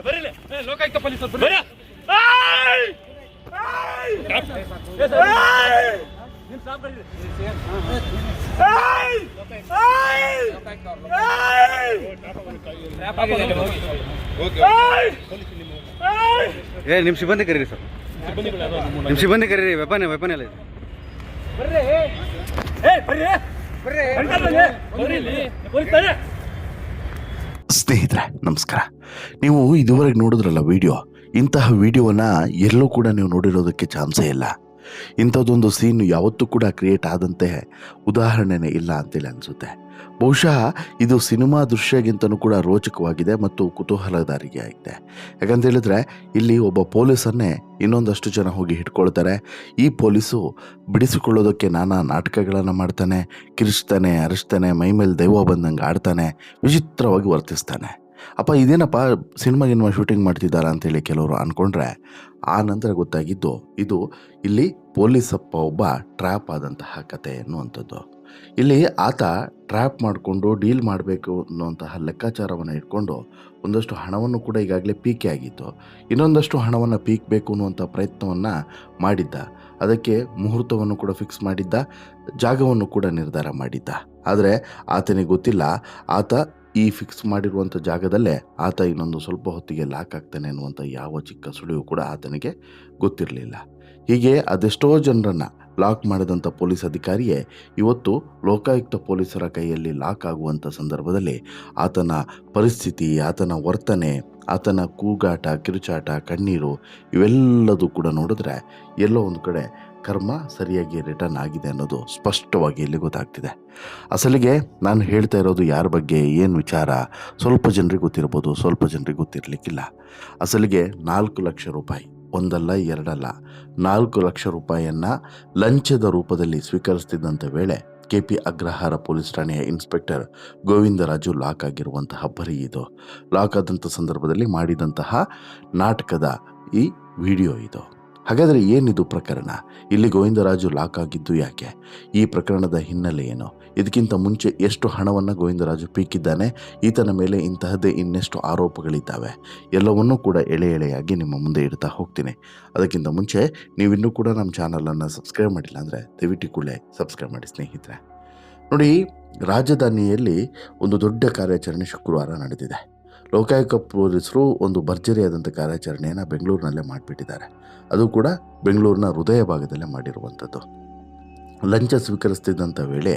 ಬರಲಿ ಲೋಕಾಯುಕ್ತ ಪೊಲೀಸ್ ನಿಮ್ಮ ಸಿಬ್ಬಂದಿ ಕರೀರಿ ಸರ್, ನಿಮ್ಮ ಸಿಬ್ಬಂದಿ ಕರೀರಿ. ವೆಪನ್ ಎಲ್ಲ ಇದೆ. ಸ್ನೇಹಿತರೆ ನಮಸ್ಕಾರ. ನೀವು ಇದುವರೆಗೆ ನೋಡಿದ್ರಲ್ಲ ವಿಡಿಯೋ, ಇಂತಹ ವಿಡಿಯೋವನ್ನು ಎಲ್ಲೂ ಕೂಡ ನೀವು ನೋಡಿರೋದಕ್ಕೆ ಚಾನ್ಸೇ ಇಲ್ಲ. ಇಂಥದ್ದೊಂದು ಸೀನ್ ಯಾವತ್ತೂ ಕೂಡ ಕ್ರಿಯೇಟ್ ಆದಂತೆ ಉದಾಹರಣೆನೇ ಇಲ್ಲ ಅಂತೇಳಿ ಅನಿಸುತ್ತೆ. ಬಹುಶಃ ಇದು ಸಿನಿಮಾ ದೃಶ್ಯಗಿಂತನೂ ಕೂಡ ರೋಚಕವಾಗಿದೆ ಮತ್ತು ಕುತೂಹಲದಾರಿಗೆ ಆಗಿದೆ. ಯಾಕಂತ ಹೇಳಿದ್ರೆ ಇಲ್ಲಿ ಒಬ್ಬ ಪೊಲೀಸನ್ನೇ ಇನ್ನೊಂದಷ್ಟು ಜನ ಹೋಗಿ ಹಿಡ್ಕೊಳ್ತಾರೆ. ಈ ಪೊಲೀಸು ಬಿಡಿಸಿಕೊಳ್ಳೋದಕ್ಕೆ ನಾನಾ ನಾಟಕಗಳನ್ನು ಮಾಡ್ತಾನೆ, ಕಿರಿಸ್ತಾನೆ, ಅರಿಸ್ತಾನೆ, ಮೈಮೇಲೆ ದೈವ ಬಂದಂಗೆ ಆಡ್ತಾನೆ, ವಿಚಿತ್ರವಾಗಿ ವರ್ತಿಸ್ತಾನೆ. ಅಪ್ಪ ಇದೇನಪ್ಪ ಸಿನಿಮಾ ಶೂಟಿಂಗ್ ಮಾಡ್ತಿದ್ದಾರಾ ಅಂತೇಳಿ ಕೆಲವರು ಅಂದ್ಕೊಂಡ್ರೆ ಆ ನಂತರ ಗೊತ್ತಾಗಿದ್ದು ಇದು ಇಲ್ಲಿ ಪೊಲೀಸಪ್ಪ ಒಬ್ಬ ಟ್ರ್ಯಾಪ್ ಆದಂತಹ ಕತೆ ಎನ್ನುವಂಥದ್ದು. ಇಲ್ಲಿ ಆತ ಟ್ರ್ಯಾಪ್ ಮಾಡಿಕೊಂಡು ಡೀಲ್ ಮಾಡಬೇಕು ಅನ್ನುವಂತಹ ಲೆಕ್ಕಾಚಾರವನ್ನು ಇಟ್ಕೊಂಡು ಒಂದಷ್ಟು ಹಣವನ್ನು ಕೂಡ ಈಗಾಗಲೇ ಪೀಕೆ ಆಗಿತ್ತು. ಇನ್ನೊಂದಷ್ಟು ಹಣವನ್ನು ಪೀಕಬೇಕು ಅನ್ನುವಂಥ ಪ್ರಯತ್ನವನ್ನು ಮಾಡಿದ್ದ. ಅದಕ್ಕೆ ಮುಹೂರ್ತವನ್ನು ಕೂಡ ಫಿಕ್ಸ್ ಮಾಡಿದ್ದ, ಜಾಗವನ್ನು ಕೂಡ ನಿರ್ಧಾರ ಮಾಡಿದ್ದ. ಆದರೆ ಆತನಿಗೆ ಗೊತ್ತಿಲ್ಲ, ಆತ ಈ ಫಿಕ್ಸ್ ಮಾಡಿರುವಂಥ ಜಾಗದಲ್ಲೇ ಆತ ಇನ್ನೊಂದು ಸ್ವಲ್ಪ ಹೊತ್ತಿಗೆ ಲಾಕ್ ಆಗ್ತಾನೆ ಅನ್ನುವಂಥ ಯಾವ ಚಿಕ್ಕ ಸುಳಿವು ಕೂಡ ಆತನಿಗೆ ಗೊತ್ತಿರಲಿಲ್ಲ. ಹೀಗೆ ಅದೆಷ್ಟೋ ಜನರನ್ನು ಲಾಕ್ ಮಾಡಿದಂಥ ಪೊಲೀಸ್ ಅಧಿಕಾರಿಯೇ ಇವತ್ತು ಲೋಕಾಯುಕ್ತ ಪೊಲೀಸರ ಕೈಯಲ್ಲಿ ಲಾಕ್ ಆಗುವಂಥ ಸಂದರ್ಭದಲ್ಲಿ ಆತನ ಪರಿಸ್ಥಿತಿ, ಆತನ ವರ್ತನೆ, ಆತನ ಕೂಗಾಟ, ಕಿರುಚಾಟ, ಕಣ್ಣೀರು ಇವೆಲ್ಲದೂ ಕೂಡ ನೋಡಿದ್ರೆ ಎಲ್ಲೋ ಒಂದು ಕಡೆ ಕರ್ಮ ಸರಿಯಾಗಿ ರಿಟರ್ನ್ ಆಗಿದೆ ಅನ್ನೋದು ಸ್ಪಷ್ಟವಾಗಿ ಇಲ್ಲಿ ಗೊತ್ತಾಗ್ತಿದೆ. ಅಸಲಿಗೆ ನಾನು ಹೇಳ್ತಾ ಇರೋದು ಯಾರ ಬಗ್ಗೆ, ಏನು ವಿಚಾರ, ಸ್ವಲ್ಪ ಜನರಿಗೆ ಗೊತ್ತಿರ್ಬೋದು, ಸ್ವಲ್ಪ ಜನರಿಗೆ ಗೊತ್ತಿರಲಿಕ್ಕಿಲ್ಲ. ಅಸಲಿಗೆ 4 ಲಕ್ಷ ರೂಪಾಯಿ, ಒಂದಲ್ಲ ಎರಡಲ್ಲ, 4 ಲಕ್ಷ ರೂಪಾಯಿಯನ್ನು ಲಂಚದ ರೂಪದಲ್ಲಿ ಸ್ವೀಕರಿಸ್ತಿದ್ದಂಥ ವೇಳೆ KP ಅಗ್ರಹಾರ ಪೊಲೀಸ್ ಠಾಣೆಯ ಇನ್ಸ್ಪೆಕ್ಟರ್ ಗೋವಿಂದರಾಜು ಲಾಕ್ ಆಗಿರುವಂತಹ ಬರೀ ಇದು. ಲಾಕ್ ಆದಂಥ ಸಂದರ್ಭದಲ್ಲಿ ಮಾಡಿದಂತಹ ನಾಟಕದ ಈ ವಿಡಿಯೋ ಇದು. ಹಾಗಾದರೆ ಏನಿದು ಪ್ರಕರಣ? ಇಲ್ಲಿ ಗೋವಿಂದರಾಜು ಲಾಕ್ ಆಗಿದ್ದು ಯಾಕೆ? ಈ ಪ್ರಕರಣದ ಹಿನ್ನೆಲೆ ಏನು? ಇದಕ್ಕಿಂತ ಮುಂಚೆ ಎಷ್ಟು ಹಣವನ್ನು ಗೋವಿಂದರಾಜು ಪೀಕಿದ್ದಾನೆ? ಈತನ ಮೇಲೆ ಇಂತಹದ್ದೇ ಇನ್ನೆಷ್ಟು ಆರೋಪಗಳಿದ್ದಾವೆ? ಎಲ್ಲವನ್ನೂ ಕೂಡ ಎಳೆಯಾಗಿ ನಿಮ್ಮ ಮುಂದೆ ಇಡ್ತಾ ಹೋಗ್ತೀನಿ. ಅದಕ್ಕಿಂತ ಮುಂಚೆ ನೀವಿನ್ನೂ ಕೂಡ ನಮ್ಮ ಚಾನಲನ್ನು ಸಬ್ಸ್ಕ್ರೈಬ್ ಮಾಡಿಲ್ಲ ಅಂದರೆ ದಯವಿಟ್ಟು ಕೂಡಲೇ ಸಬ್ಸ್ಕ್ರೈಬ್ ಮಾಡಿ ಸ್ನೇಹಿತರೆ. ನೋಡಿ, ರಾಜಧಾನಿಯಲ್ಲಿ ಒಂದು ದೊಡ್ಡ ಕಾರ್ಯಾಚರಣೆ ಶುಕ್ರವಾರ ನಡೆದಿದೆ. ಲೋಕಾಯುಕ್ತ ಪೊಲೀಸರು ಒಂದು ಭರ್ಜರಿಯಾದಂಥ ಕಾರ್ಯಾಚರಣೆಯನ್ನು ಬೆಂಗಳೂರಿನಲ್ಲೇ ಮಾಡಿಬಿಟ್ಟಿದ್ದಾರೆ. ಅದು ಕೂಡ ಬೆಂಗಳೂರಿನ ಹೃದಯ ಭಾಗದಲ್ಲೇ ಮಾಡಿರುವಂಥದ್ದು. ಲಂಚ ಸ್ವೀಕರಿಸ್ತಿದ್ದಂಥ ವೇಳೆ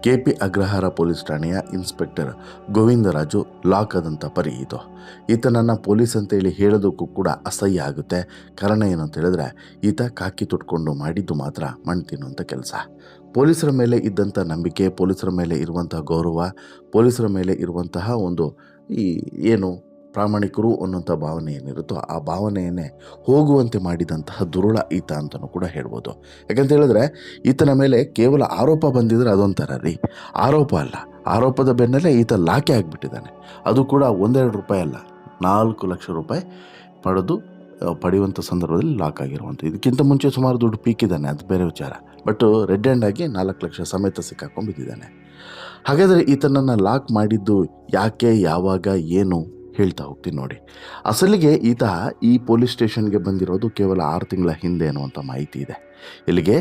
KP ಅಗ್ರಹಾರ ಪೊಲೀಸ್ ಠಾಣೆಯ ಇನ್ಸ್ಪೆಕ್ಟರ್ ಗೋವಿಂದರಾಜು ಲಾಕ್ ಆದಂಥ ಪರಿ ಇದು. ಈತನನ್ನು ಪೊಲೀಸ್ ಅಂತೇಳಿ ಹೇಳೋದಕ್ಕೂ ಕೂಡ ಅಸಹ್ಯ ಆಗುತ್ತೆ. ಕಾರಣ ಏನು ಅಂತ ಹೇಳಿದ್ರೆ ಈತ ಕಾಕಿ ತುಟ್ಕೊಂಡು ಮಾಡಿದ್ದು ಮಾತ್ರ ಮಣ್ಣು ತಿನ್ನುವಂಥ ಕೆಲಸ. ಪೊಲೀಸರ ಮೇಲೆ ಇದ್ದಂಥ ನಂಬಿಕೆ, ಪೊಲೀಸರ ಮೇಲೆ ಇರುವಂತಹ ಗೌರವ, ಪೊಲೀಸರ ಮೇಲೆ ಇರುವಂತಹ ಒಂದು ಈ ಏನು ಪ್ರಾಮಾಣಿಕರು ಅನ್ನೋಂಥ ಭಾವನೆ ಏನಿರುತ್ತೋ ಆ ಭಾವನೆಯನ್ನೇ ಹೋಗುವಂತೆ ಮಾಡಿದಂತಹ ದುರುಳ ಈತ ಅಂತಲೂ ಕೂಡ ಹೇಳ್ಬೋದು. ಯಾಕಂತ ಹೇಳಿದ್ರೆ ಈತನ ಮೇಲೆ ಕೇವಲ ಆರೋಪ ಬಂದಿದ್ರೆ ಅದೊಂಥರ ರೀ, ಆರೋಪ ಅಲ್ಲ, ಆರೋಪದ ಬೆನ್ನಲ್ಲೇ ಈತ ಲಾಕೆ ಆಗಿಬಿಟ್ಟಿದ್ದಾನೆ. ಅದು ಕೂಡ 1-2 ರೂಪಾಯಿ ಅಲ್ಲ, 4 ಲಕ್ಷ ರೂಪಾಯಿ ಪಡೆಯುವಂಥ ಸಂದರ್ಭದಲ್ಲಿ ಲಾಕ್ ಆಗಿರುವಂಥ. ಇದಕ್ಕಿಂತ ಮುಂಚೆ ಸುಮಾರು ದುಡ್ಡು ಪೀಕಿದ್ದಾನೆ, ಅದು ಬೇರೆ ವಿಚಾರ. ಬಟ್ ರೆಡ್ ಹ್ಯಾಂಡ್ ಆಗಿ 4 ಲಕ್ಷ ಸಮೇತ ಸಿಕ್ಕಾಕೊಂಡು ಬಿದ್ದಿದ್ದಾನೆ. ಹಾಗಾದರೆ ಈತನನ್ನು ಲಾಕ್ ಮಾಡಿದ್ದು ಯಾಕೆ, ಯಾವಾಗ, ಏನು ಹೇಳ್ತಾ ಹೋಗ್ತೀನಿ ನೋಡಿ. ಅಸಲಿಗೆ ಈತ ಈ ಪೊಲೀಸ್ ಸ್ಟೇಷನ್ಗೆ ಬಂದಿರೋದು ಕೇವಲ 6 ತಿಂಗಳ ಹಿಂದೆ ಅನ್ನುವಂಥ ಮಾಹಿತಿ ಇದೆ. ಇಲ್ಲಿಗೆ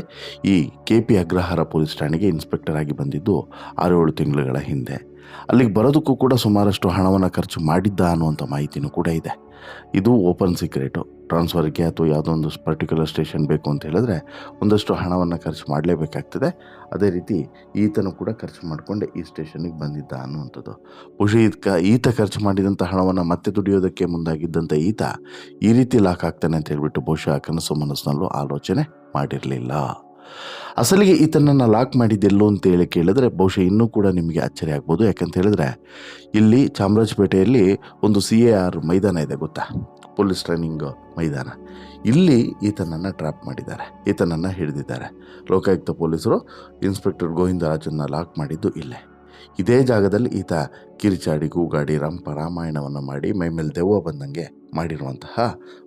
ಈ KP ಅಗ್ರಹಾರ ಪೊಲೀಸ್ ಠಾಣೆಗೆ ಇನ್ಸ್ಪೆಕ್ಟರ್ ಆಗಿ ಬಂದಿದ್ದು 6-7 ತಿಂಗಳುಗಳ ಹಿಂದೆ. ಅಲ್ಲಿಗೆ ಬರೋದಕ್ಕೂ ಕೂಡ ಸುಮಾರಷ್ಟು ಹಣವನ್ನು ಖರ್ಚು ಮಾಡಿದ್ದ ಅನ್ನುವಂಥ ಮಾಹಿತಿನೂ ಕೂಡ ಇದೆ. ಇದು ಓಪನ್ ಸೀಕ್ರೆಟು. ಟ್ರಾನ್ಸ್ಫರ್ಗೆ ಅಥವಾ ಯಾವುದೋ ಒಂದು ಪರ್ಟಿಕ್ಯುಲರ್ ಸ್ಟೇಷನ್ ಬೇಕು ಅಂತ ಹೇಳಿದ್ರೆ ಒಂದಷ್ಟು ಹಣವನ್ನು ಖರ್ಚು ಮಾಡಲೇಬೇಕಾಗ್ತದೆ. ಅದೇ ರೀತಿ ಈತನು ಕೂಡ ಖರ್ಚು ಮಾಡಿಕೊಂಡೆ ಈ ಸ್ಟೇಷನ್ನಿಗೆ ಬಂದಿದ್ದ ಅನ್ನುವಂಥದ್ದು. ಬಹುಶಃ ಈತ ಖರ್ಚು ಮಾಡಿದಂಥ ಹಣವನ್ನು ಮತ್ತೆ ದುಡಿಯೋದಕ್ಕೆ ಮುಂದಾಗಿದ್ದಂಥ ಈತ ಈ ರೀತಿ ಲಾಕ್ ಆಗ್ತಾನೆ ಅಂತ ಹೇಳ್ಬಿಟ್ಟು ಬಹುಶಃ ಕನಸು ಮನಸ್ಸಿನಲ್ಲೂ ಆಲೋಚನೆ ಮಾಡಿರಲಿಲ್ಲ. ಅಸಲಿಗೆ ಈತನನ್ನು ಲಾಕ್ ಮಾಡಿದ್ದೆಲ್ಲೋ ಅಂತೇಳಿ ಕೇಳಿದ್ರೆ ಬಹುಶಃ ಇನ್ನೂ ಕೂಡ ನಿಮಗೆ ಅಚ್ಚರಿ ಆಗ್ಬೋದು. ಯಾಕಂತ ಹೇಳಿದ್ರೆ ಇಲ್ಲಿ ಚಾಮರಾಜಪೇಟೆಯಲ್ಲಿ ಒಂದು CAR ಮೈದಾನ ಇದೆ ಗೊತ್ತಾ, ಪೊಲೀಸ್ ಟ್ರೈನಿಂಗ್ ಮೈದಾನ. ಇಲ್ಲಿ ಈತನನ್ನು ಟ್ರ್ಯಾಪ್ ಮಾಡಿದ್ದಾರೆ, ಈತನನ್ನು ಹಿಡಿದಿದ್ದಾರೆ. ಲೋಕಾಯುಕ್ತ ಪೊಲೀಸರು ಇನ್ಸ್ಪೆಕ್ಟರ್ ಗೋವಿಂದರಾಜನ್ನ ಲಾಕ್ ಮಾಡಿದ್ದು ಇಲ್ಲೇ. ಇದೇ ಜಾಗದಲ್ಲಿ ಈತ ಕಿರಿಚಾಡಿ, ಕೂಗಾಡಿ, ರಾಮಾಯಣವನ್ನು ಮಾಡಿ ಮೈಮೇಲೆ ದೆವ್ವ ಬಂದಂಗೆ ಮಾಡಿರುವಂತಹ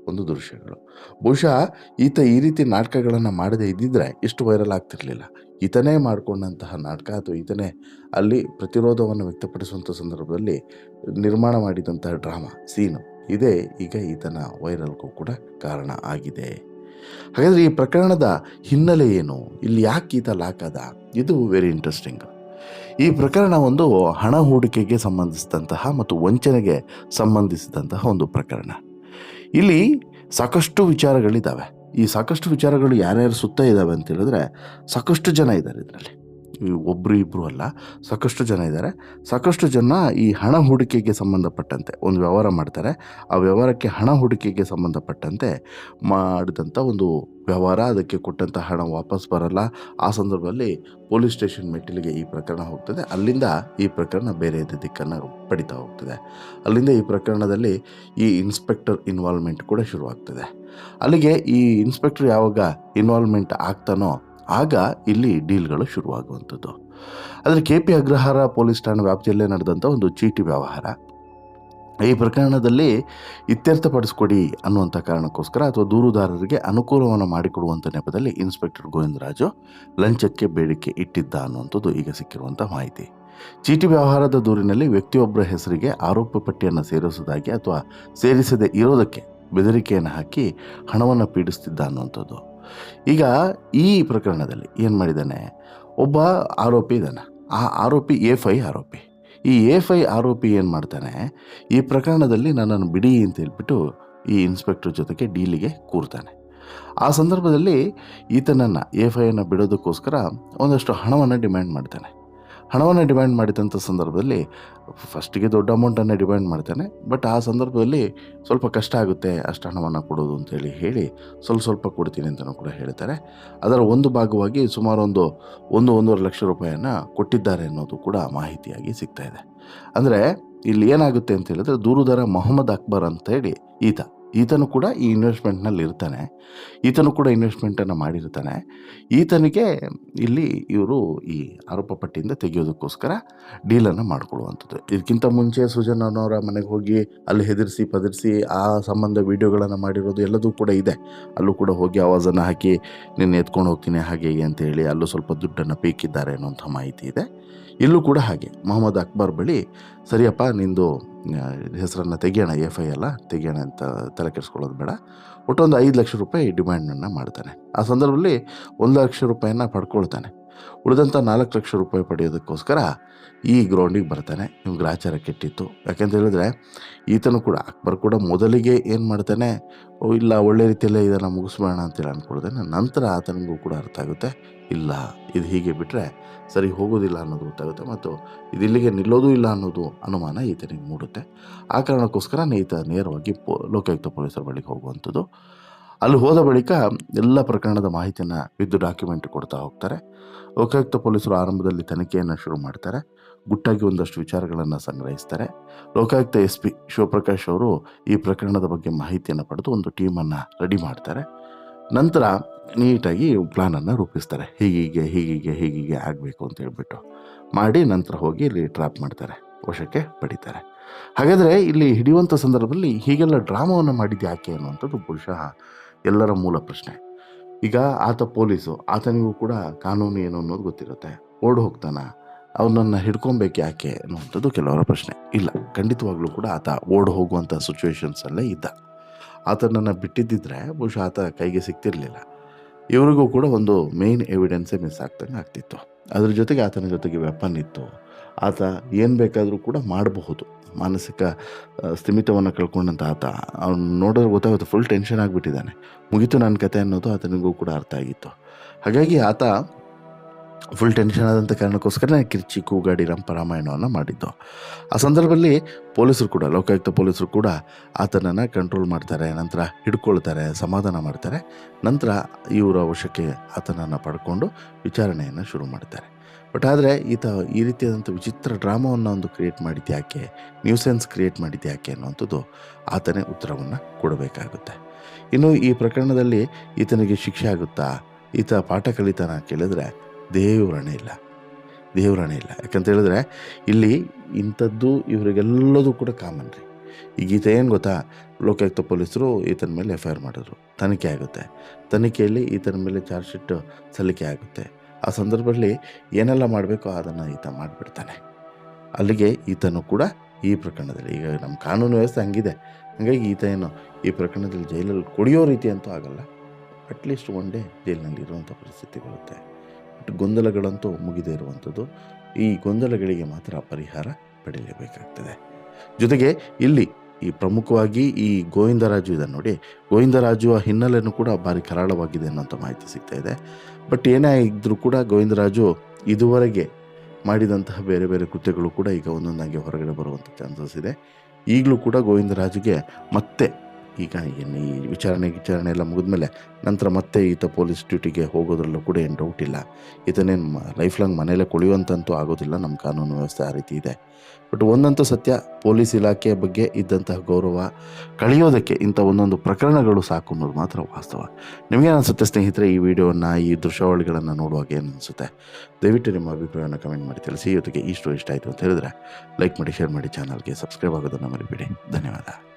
ಒಂದು ದೃಶ್ಯಗಳು. ಬಹುಶಃ ಈತ ಈ ರೀತಿ ನಾಟಕಗಳನ್ನು ಮಾಡದೇ ಇದ್ದಿದ್ರೆ ಇಷ್ಟು ವೈರಲ್ ಆಗ್ತಿರಲಿಲ್ಲ. ಈತನೇ ಮಾಡಿಕೊಂಡಂತಹ ನಾಟಕ ಅಥವಾ ಈತನೇ ಅಲ್ಲಿ ಪ್ರತಿರೋಧವನ್ನು ವ್ಯಕ್ತಪಡಿಸುವಂಥ ಸಂದರ್ಭದಲ್ಲಿ ನಿರ್ಮಾಣ ಮಾಡಿದಂತಹ ಡ್ರಾಮಾ ಸೀನು ಇದೇ ಈಗ ಈತನ ವೈರಲ್ಗೂ ಕೂಡ ಕಾರಣ ಆಗಿದೆ. ಹಾಗಾದರೆ ಈ ಪ್ರಕರಣದ ಹಿನ್ನೆಲೆ ಏನು, ಇಲ್ಲಿ ಯಾಕೆ ಈತ ಲಾಕ್ ಆದ, ಇದು ವೆರಿ ಇಂಟ್ರೆಸ್ಟಿಂಗ್. ಈ ಪ್ರಕರಣ ಒಂದು ಹಣ ಹೂಡಿಕೆಗೆ ಸಂಬಂಧಿಸಿದಂತಹ ಮತ್ತು ವಂಚನೆಗೆ ಸಂಬಂಧಿಸಿದಂತಹ ಒಂದು ಪ್ರಕರಣ. ಇಲ್ಲಿ ಸಾಕಷ್ಟು ವಿಚಾರಗಳಿದ್ದಾವೆ. ಈ ಸಾಕಷ್ಟು ವಿಚಾರಗಳು ಯಾರ್ಯಾರು ಸುತ್ತ ಇದ್ದಾವೆ ಅಂತ ಹೇಳಿದ್ರೆ ಸಾಕಷ್ಟು ಜನ ಇದ್ದಾರೆ ಇದರಲ್ಲಿ. ಒಬ್ಬರು ಇಬ್ಬರು ಅಲ್ಲ, ಸಾಕಷ್ಟು ಜನ ಇದ್ದಾರೆ. ಸಾಕಷ್ಟು ಜನ ಈ ಹಣ ಹೂಡಿಕೆಗೆ ಸಂಬಂಧಪಟ್ಟಂತೆ ಒಂದು ವ್ಯವಹಾರ ಮಾಡ್ತಾರೆ. ಆ ವ್ಯವಹಾರಕ್ಕೆ ಹಣ ಹೂಡಿಕೆಗೆ ಸಂಬಂಧಪಟ್ಟಂತೆ ಮಾಡಿದಂಥ ಒಂದು ವ್ಯವಹಾರ, ಅದಕ್ಕೆ ಕೊಟ್ಟಂಥ ಹಣ ವಾಪಸ್ ಬರಲ್ಲ. ಆ ಸಂದರ್ಭದಲ್ಲಿ ಪೊಲೀಸ್ ಸ್ಟೇಷನ್ ಮೆಟ್ಟಿಲಿಗೆ ಈ ಪ್ರಕರಣ ಹೋಗ್ತದೆ. ಅಲ್ಲಿಂದ ಈ ಪ್ರಕರಣ ಬೇರೆ ದಿಕ್ಕನ್ನು ಪಡಿತಾ ಹೋಗ್ತದೆ. ಅಲ್ಲಿಂದ ಈ ಪ್ರಕರಣದಲ್ಲಿ ಈ ಇನ್ಸ್ಪೆಕ್ಟರ್ ಇನ್ವಾಲ್ವ್ಮೆಂಟ್ ಕೂಡ ಶುರುವಾಗ್ತದೆ. ಅಲ್ಲಿಗೆ ಈ ಇನ್ಸ್ಪೆಕ್ಟರ್ ಯಾವಾಗ ಇನ್ವಾಲ್ವ್ಮೆಂಟ್ ಆಗ್ತಾನೋ ಆಗ ಇಲ್ಲಿ ಡೀಲ್ಗಳು ಶುರುವಾಗುವಂಥದ್ದು. ಆದರೆ KP ಅಗ್ರಹಾರ ಪೊಲೀಸ್ ಠಾಣೆ ವ್ಯಾಪ್ತಿಯಲ್ಲೇ ನಡೆದಂಥ ಒಂದು ಚೀಟಿ ವ್ಯವಹಾರ. ಈ ಪ್ರಕರಣದಲ್ಲಿ ಇತ್ಯರ್ಥಪಡಿಸ್ಕೊಡಿ ಅನ್ನುವಂಥ ಕಾರಣಕ್ಕೋಸ್ಕರ ಅಥವಾ ದೂರುದಾರರಿಗೆ ಅನುಕೂಲವನ್ನು ಮಾಡಿಕೊಡುವಂಥ ನೆಪದಲ್ಲಿ ಇನ್ಸ್ಪೆಕ್ಟರ್ ಗೋವಿಂದರಾಜು ಲಂಚಕ್ಕೆ ಬೇಡಿಕೆ ಇಟ್ಟಿದ್ದ ಅನ್ನುವಂಥದ್ದು ಈಗ ಸಿಕ್ಕಿರುವಂಥ ಮಾಹಿತಿ. ಚೀಟಿ ವ್ಯವಹಾರದ ದೂರಿನಲ್ಲಿ ವ್ಯಕ್ತಿಯೊಬ್ಬರ ಹೆಸರಿಗೆ ಆರೋಪ ಪಟ್ಟಿಯನ್ನು ಸೇರಿಸುವುದಾಗಿ ಅಥವಾ ಸೇರಿಸದೇ ಇರೋದಕ್ಕೆ ಬೆದರಿಕೆಯನ್ನು ಹಾಕಿ ಹಣವನ್ನು ಪೀಡಿಸ್ತಿದ್ದ ಅನ್ನುವಂಥದ್ದು. ಈಗ ಈ ಪ್ರಕರಣದಲ್ಲಿ ಏನು ಮಾಡಿದ್ದಾನೆ, ಒಬ್ಬ ಆರೋಪಿ ಇದ್ದಾನೆ. ಆ ಆರೋಪಿ A5 ಆರೋಪಿ. ಈ A5 ಆರೋಪಿ ಏನು ಮಾಡ್ತಾನೆ, ಈ ಪ್ರಕರಣದಲ್ಲಿ ನನ್ನನ್ನು ಬಿಡಿ ಅಂತ ಹೇಳ್ಬಿಟ್ಟು ಈ ಇನ್ಸ್ಪೆಕ್ಟರ್ ಜೊತೆಗೆ ಡೀಲಿಗೆ ಕೂರ್ತಾನೆ. ಆ ಸಂದರ್ಭದಲ್ಲಿ ಈತನನ್ನು A5 ಬಿಡೋದಕ್ಕೋಸ್ಕರ ಒಂದಷ್ಟು ಹಣವನ್ನು ಡಿಮ್ಯಾಂಡ್ ಮಾಡ್ತಾನೆ. ಹಣವನ್ನು ಡಿಮ್ಯಾಂಡ್ ಮಾಡಿದಂಥ ಸಂದರ್ಭದಲ್ಲಿ ಫಸ್ಟಿಗೆ ದೊಡ್ಡ ಅಮೌಂಟನ್ನು ಡಿಮ್ಯಾಂಡ್ ಮಾಡ್ತಾನೆ. ಬಟ್ ಆ ಸಂದರ್ಭದಲ್ಲಿ ಸ್ವಲ್ಪ ಕಷ್ಟ ಆಗುತ್ತೆ ಅಷ್ಟು ಹಣವನ್ನು ಕೊಡೋದು ಅಂತೇಳಿ ಹೇಳಿ ಸ್ವಲ್ಪ ಕೊಡ್ತೀನಿ ಅಂತಲೂ ಕೂಡ ಹೇಳ್ತಾರೆ. ಅದರ ಒಂದು ಭಾಗವಾಗಿ ಸುಮಾರು 1.5 ಲಕ್ಷ ರೂಪಾಯಿಯನ್ನು ಕೊಟ್ಟಿದ್ದಾರೆ ಅನ್ನೋದು ಕೂಡ ಮಾಹಿತಿಯಾಗಿ ಸಿಗ್ತಾ ಇದೆ. ಅಂದರೆ ಇಲ್ಲಿ ಏನಾಗುತ್ತೆ ಅಂತ ಹೇಳಿದ್ರೆ, ದೂರುದಾರ ಮೊಹಮ್ಮದ್ ಅಕ್ಬರ್ ಅಂತೇಳಿ ಈತನು ಕೂಡ ಈ ಇನ್ವೆಸ್ಟ್ಮೆಂಟ್ನಲ್ಲಿ ಇರ್ತಾನೆ. ಈತನು ಕೂಡ ಇನ್ವೆಸ್ಟ್ಮೆಂಟನ್ನು ಮಾಡಿರ್ತಾನೆ. ಈತನಿಗೆ ಇಲ್ಲಿ ಇವರು ಈ ಆರೋಪ ಪಟ್ಟಿಯಿಂದ ತೆಗೆಯೋದಕ್ಕೋಸ್ಕರ ಡೀಲನ್ನು ಮಾಡಿಕೊಳ್ಳುವಂಥದ್ದು. ಇದಕ್ಕಿಂತ ಮುಂಚೆ ಸುಜನ್ ಅನ್ನೋರ ಮನೆಗೆ ಹೋಗಿ ಅಲ್ಲಿ ಹೆದರಿಸಿ ಪದರಿಸಿ ಆ ಸಂಬಂಧ ವೀಡಿಯೋಗಳನ್ನು ಮಾಡಿರೋದು ಎಲ್ಲದೂ ಕೂಡ ಇದೆ. ಅಲ್ಲೂ ಕೂಡ ಹೋಗಿ ಆವಾಜನ್ನು ಹಾಕಿ ನಿನ್ನ ಎತ್ಕೊಂಡು ಹೋಗ್ತೀನಿ ಹಾಗೆ ಅಂತ ಹೇಳಿ ಅಲ್ಲೂ ಸ್ವಲ್ಪ ದುಡ್ಡನ್ನು ಪೀಕಿದ್ದಾರೆ ಅನ್ನೋಂಥ ಮಾಹಿತಿ ಇದೆ. ಇಲ್ಲೂ ಕೂಡ ಹಾಗೆ ಮೊಹಮ್ಮದ್ ಅಕ್ಬರ್ ಬಳಿ ಸರಿಯಪ್ಪ ನಿಂದು ಹೆಸರನ್ನು ತೆಗಿಯೋಣ, A5 ಎಲ್ಲ ತೆಗಿಯೋಣ ಅಂತ ತಲೆ ಕೆಡಿಸ್ಕೊಳ್ಳೋದು ಬೇಡ, ಒಟ್ಟೊಂದು 5 ಲಕ್ಷ ರೂಪಾಯಿ ಡಿಮ್ಯಾಂಡನ್ನು ಮಾಡ್ತಾನೆ. ಆ ಸಂದರ್ಭದಲ್ಲಿ 1 ಲಕ್ಷ ರೂಪಾಯಿನ ಪಡ್ಕೊಳ್ತಾನೆ. ಉಳಿದಂಥ 4 ಲಕ್ಷ ರೂಪಾಯಿ ಪಡೆಯೋದಕ್ಕೋಸ್ಕರ ಈ ಗ್ರೌಂಡಿಗೆ ಬರ್ತಾನೆ. ಇವ್ಗೆ ಗ್ರಾಚಾರ ಕೆಟ್ಟಿತ್ತು. ಯಾಕೆಂತ ಹೇಳಿದ್ರೆ ಈತನು ಕೂಡ ಅಕ್ಬರ್ ಕೂಡ ಮೊದಲಿಗೆ ಏನು ಮಾಡ್ತಾನೆ, ಇಲ್ಲ ಒಳ್ಳೆ ರೀತಿಯಲ್ಲೇ ಇದನ್ನು ಮುಗಿಸ್ಬೇಡ ಅಂತೇಳಿ ಅಂದ್ಕೊಳ್ತಾನೆ. ನಂತರ ಆತನಿಗೂ ಕೂಡ ಅರ್ಥ ಆಗುತ್ತೆ, ಇಲ್ಲ ಇದು ಹೀಗೆ ಬಿಟ್ಟರೆ ಸರಿ ಹೋಗೋದಿಲ್ಲ ಅನ್ನೋದು ಗೊತ್ತಾಗುತ್ತೆ ಮತ್ತು ಇದಿಲ್ಲಿಗೆ ನಿಲ್ಲೋದು ಇಲ್ಲ ಅನ್ನೋದು ಅನುಮಾನ ಈತನಿಗೆ ಮೂಡುತ್ತೆ. ಆ ಕಾರಣಕ್ಕೋಸ್ಕರ ಈತ ನೇರವಾಗಿ ಲೋಕಾಯುಕ್ತ ಪೊಲೀಸರ ಬಳಿಗೆ ಹೋಗುವಂಥದ್ದು. ಅಲ್ಲಿ ಹೋದ ಬಳಿಕ ಎಲ್ಲ ಪ್ರಕರಣದ ಮಾಹಿತಿಯನ್ನು ವಿತ್ ಡಾಕ್ಯುಮೆಂಟ್ ಕೊಡ್ತಾ ಹೋಗ್ತಾರೆ. ಲೋಕಾಯುಕ್ತ ಪೊಲೀಸರು ಆರಂಭದಲ್ಲಿ ತನಿಖೆಯನ್ನು ಶುರು ಮಾಡ್ತಾರೆ. ಗುಟ್ಟಾಗಿ ಒಂದಷ್ಟು ವಿಚಾರಗಳನ್ನು ಸಂಗ್ರಹಿಸ್ತಾರೆ. ಲೋಕಾಯುಕ್ತ SP ಶಿವಪ್ರಕಾಶ್ ಅವರು ಈ ಪ್ರಕರಣದ ಬಗ್ಗೆ ಮಾಹಿತಿಯನ್ನು ಪಡೆದು ಒಂದು ಟೀಮನ್ನು ರೆಡಿ ಮಾಡ್ತಾರೆ. ನಂತರ ನೀಟಾಗಿ ಪ್ಲಾನನ್ನು ರೂಪಿಸ್ತಾರೆ. ಹೀಗೆ ಆಗಬೇಕು ಅಂತ ಹೇಳ್ಬಿಟ್ಟು ಮಾಡಿ ನಂತರ ಹೋಗಿ ಇಲ್ಲಿ ಟ್ರ್ಯಾಪ್ ಮಾಡ್ತಾರೆ, ವಶಕ್ಕೆ ಪಡಿತಾರೆ. ಹಾಗಾದರೆ ಇಲ್ಲಿ ಹಿಡಿಯುವಂಥ ಸಂದರ್ಭದಲ್ಲಿ ಹೀಗೆಲ್ಲ ಡ್ರಾಮಾವನ್ನು ಮಾಡಿದ್ದು ಯಾಕೆ ಅನ್ನುವಂಥದ್ದು ಬಹುಶಃ ಎಲ್ಲರ ಮೂಲ ಪ್ರಶ್ನೆ. ಈಗ ಆತ ಪೊಲೀಸು, ಆತನಿಗೂ ಕೂಡ ಕಾನೂನು ಏನು ಅನ್ನೋದು ಗೊತ್ತಿರುತ್ತೆ. ಓಡಿ ಹೋಗ್ತಾನೆ, ಅವನನ್ನು ಹಿಡ್ಕೊಬೇಕು ಯಾಕೆ ಅನ್ನುವಂಥದ್ದು ಕೆಲವರ ಪ್ರಶ್ನೆ. ಇಲ್ಲ, ಖಂಡಿತವಾಗ್ಲೂ ಕೂಡ ಆತ ಓಡಿ ಹೋಗುವಂಥ ಸಿಚುವೇಶನ್ಸಲ್ಲೇ ಇದ್ದ. ಆತನನ್ನು ಬಿಟ್ಟಿದ್ದಿದ್ರೆ ಬಹುಶಃ ಆತ ಕೈಗೆ ಸಿಗ್ತಿರಲಿಲ್ಲ. ಇವರಿಗೂ ಕೂಡ ಒಂದು ಮೇನ್ ಎವಿಡೆನ್ಸೇ ಮಿಸ್ ಆಗ್ತಿತ್ತು. ಅದ್ರ ಜೊತೆಗೆ ಆತನ ಜೊತೆಗೆ ವೆಪನ್ ಇತ್ತು. ಆತ ಏನು ಬೇಕಾದರೂ ಕೂಡ ಮಾಡಬಹುದು. ಮಾನಸಿಕ ಸ್ಥಿಮಿತವನ್ನು ಕಳ್ಕೊಂಡಂಥ ಆತ ಅವ್ನು ನೋಡಿದ್ರೆ ಗೊತ್ತಾಗುತ್ತೆ, ಫುಲ್ ಟೆನ್ಷನ್ ಆಗಿಬಿಟ್ಟಿದ್ದಾನೆ. ಮುಗೀತು ನನ್ನ ಕತೆ ಅನ್ನೋದು ಆತನಿಗೂ ಕೂಡ ಅರ್ಥ ಆಗಿತ್ತು. ಹಾಗಾಗಿ ಆತ ಫುಲ್ ಟೆನ್ಷನ್ ಆದಂಥ ಕಾರಣಕ್ಕೋಸ್ಕರ ಕಿರ್ಚಿ ಕೂಗಾಡಿ ರಾಮಾಯಣವನ್ನು ಮಾಡಿದ್ದು. ಆ ಸಂದರ್ಭದಲ್ಲಿ ಪೊಲೀಸರು ಕೂಡ, ಲೋಕಾಯುಕ್ತ ಪೊಲೀಸರು ಕೂಡ ಆತನನ್ನು ಕಂಟ್ರೋಲ್ ಮಾಡ್ತಾರೆ. ನಂತರ ಹಿಡ್ಕೊಳ್ತಾರೆ, ಸಮಾಧಾನ ಮಾಡ್ತಾರೆ. ನಂತರ ಇವರ ವಶಕ್ಕೆ ಆತನನ್ನು ಪಡ್ಕೊಂಡು ವಿಚಾರಣೆಯನ್ನು ಶುರು ಮಾಡ್ತಾರೆ. ಬಟ್ ಆದರೆ ಈತ ಈ ರೀತಿಯಾದಂಥ ವಿಚಿತ್ರ ಡ್ರಾಮಾವನ್ನು ಒಂದು ಕ್ರಿಯೇಟ್ ಮಾಡಿದ್ದು ಯಾಕೆ, ನ್ಯೂಸೆನ್ಸ್ ಕ್ರಿಯೇಟ್ ಮಾಡಿದ್ದು ಯಾಕೆ ಅನ್ನುವಂಥದ್ದು ಆತನೇ ಉತ್ತರವನ್ನು ಕೊಡಬೇಕಾಗುತ್ತೆ. ಇನ್ನು ಈ ಪ್ರಕರಣದಲ್ಲಿ ಈತನಿಗೆ ಶಿಕ್ಷೆ ಆಗುತ್ತಾ, ಈತ ಪಾಠ ಕಲಿತಾನ ಕೇಳಿದ್ರೆ ದೇವರಣೆ ಇಲ್ಲ. ಯಾಕಂತ ಹೇಳಿದ್ರೆ ಇಲ್ಲಿ ಇಂಥದ್ದು ಇವರಿಗೆಲ್ಲದೂ ಕೂಡ ಕಾಮನ್ ರೀ. ಈಗ ಈತ ಏನು ಗೊತ್ತಾ, ಲೋಕಾಯುಕ್ತ ಪೊಲೀಸರು ಈತನ ಮೇಲೆ FIR ಮಾಡಿದ್ರು, ತನಿಖೆ ಆಗುತ್ತೆ. ತನಿಖೆಯಲ್ಲಿ ಈತನ ಮೇಲೆ ಚಾರ್ಜ್ ಶೀಟ್ ಸಲ್ಲಿಕೆ ಆಗುತ್ತೆ. ಆ ಸಂದರ್ಭದಲ್ಲಿ ಏನೆಲ್ಲ ಮಾಡಬೇಕೋ ಅದನ್ನು ಈತ ಮಾಡಿಬಿಡ್ತಾನೆ. ಅಲ್ಲಿಗೆ ಈತನು ಕೂಡ ಈ ಪ್ರಕರಣದಲ್ಲಿ, ಈಗ ನಮ್ಮ ಕಾನೂನು ವ್ಯವಸ್ಥೆ ಹಂಗಿದೆ, ಹಾಗಾಗಿ ಈತ ಏನು ಈ ಪ್ರಕರಣದಲ್ಲಿ ಜೈಲಲ್ಲಿ ಕೊಡಿಯೋ ರೀತಿ ಅಂತೂ ಆಗಲ್ಲ. ಅಟ್ಲೀಸ್ಟ್ ಒನ್ ಡೇ ಜೈಲಿನಲ್ಲಿ ಇರುವಂಥ ಪರಿಸ್ಥಿತಿ ಬರುತ್ತೆ. ಬಟ್ ಗೊಂದಲಗಳಂತೂ ಮುಗಿದೇ ಇರುವಂಥದ್ದು. ಈ ಗೊಂದಲಗಳಿಗೆ ಮಾತ್ರ ಪರಿಹಾರ ಪಡೀಲೇಬೇಕಾಗ್ತದೆ. ಜೊತೆಗೆ ಇಲ್ಲಿ ಈ ಪ್ರಮುಖವಾಗಿ ಈ ಗೋವಿಂದರಾಜು ಇದೆ ನೋಡಿ, ಗೋವಿಂದರಾಜು ಹಿನ್ನೆಲೆಯೂ ಕೂಡ ಭಾರಿ ಕರಾಳವಾಗಿದೆ ಅನ್ನೋಂಥ ಮಾಹಿತಿ ಸಿಗ್ತಾ ಇದೆ. ಬಟ್ ಏನೇ ಇದ್ದರೂ ಕೂಡ ಗೋವಿಂದರಾಜು ಇದುವರೆಗೆ ಮಾಡಿದಂತಹ ಬೇರೆ ಬೇರೆ ಕೃತ್ಯಗಳು ಕೂಡ ಈಗ ಒಂದೊಂದಾಗಿ ಹೊರಗಡೆ ಬರುವಂಥ ಚಾನ್ಸಸ್ ಇದೆ. ಈಗಲೂ ಕೂಡ ಗೋವಿಂದರಾಜುಗೆ ಮತ್ತೆ ಈಗ ಏನು ಈ ವಿಚಾರಣೆ ಎಲ್ಲ ಮುಗಿದ್ಮೇಲೆ ನಂತರ ಮತ್ತೆ ಈತ ಪೊಲೀಸ್ ಡ್ಯೂಟಿಗೆ ಹೋಗೋದ್ರಲ್ಲೂ ಕೂಡ ಏನು ಡೌಟ್ ಇಲ್ಲ. ಈತನೇನು ಲೈಫ್ ಲಾಂಗ್ ಮನೆಯಲ್ಲೇ ಕೊಳೆಯುವಂತಂತೂ ಆಗೋದಿಲ್ಲ, ನಮ್ಮ ಕಾನೂನು ವ್ಯವಸ್ಥೆ ಆ ರೀತಿ ಇದೆ. ಬಟ್ ಒಂದಂತೂ ಸತ್ಯ, ಪೊಲೀಸ್ ಇಲಾಖೆಯ ಬಗ್ಗೆ ಇದ್ದಂತಹ ಗೌರವ ಕಳೆಯೋದಕ್ಕೆ ಇಂಥ ಒಂದೊಂದು ಪ್ರಕರಣಗಳು ಸಾಕು ಅನ್ನೋದು ಮಾತ್ರ ವಾಸ್ತವ. ನಿಮಗೇನು ಅನಿಸುತ್ತೆ ಸ್ನೇಹಿತರೆ? ಈ ವಿಡಿಯೋವನ್ನು, ಈ ದೃಶ್ಯಾವಳಿಗಳನ್ನು ನೋಡುವಾಗ ಏನು ಅನಿಸುತ್ತೆ? ದಯವಿಟ್ಟು ನಿಮ್ಮ ಅಭಿಪ್ರಾಯವನ್ನು ಕಮೆಂಟ್ ಮಾಡಿ ತಿಳಿಸಿ. ಜೊತೆಗೆ ಈ ಸ್ಟೋರಿ ಇಷ್ಟ ಆಯಿತು ಅಂತ ಹೇಳಿದ್ರೆ ಲೈಕ್ ಮಾಡಿ, ಶೇರ್ ಮಾಡಿ, ಚಾನಲ್ಗೆ ಸಬ್ಸ್ಕ್ರೈಬ್ ಆಗೋದನ್ನು ಮರಿಬೇಡಿ. ಧನ್ಯವಾದ.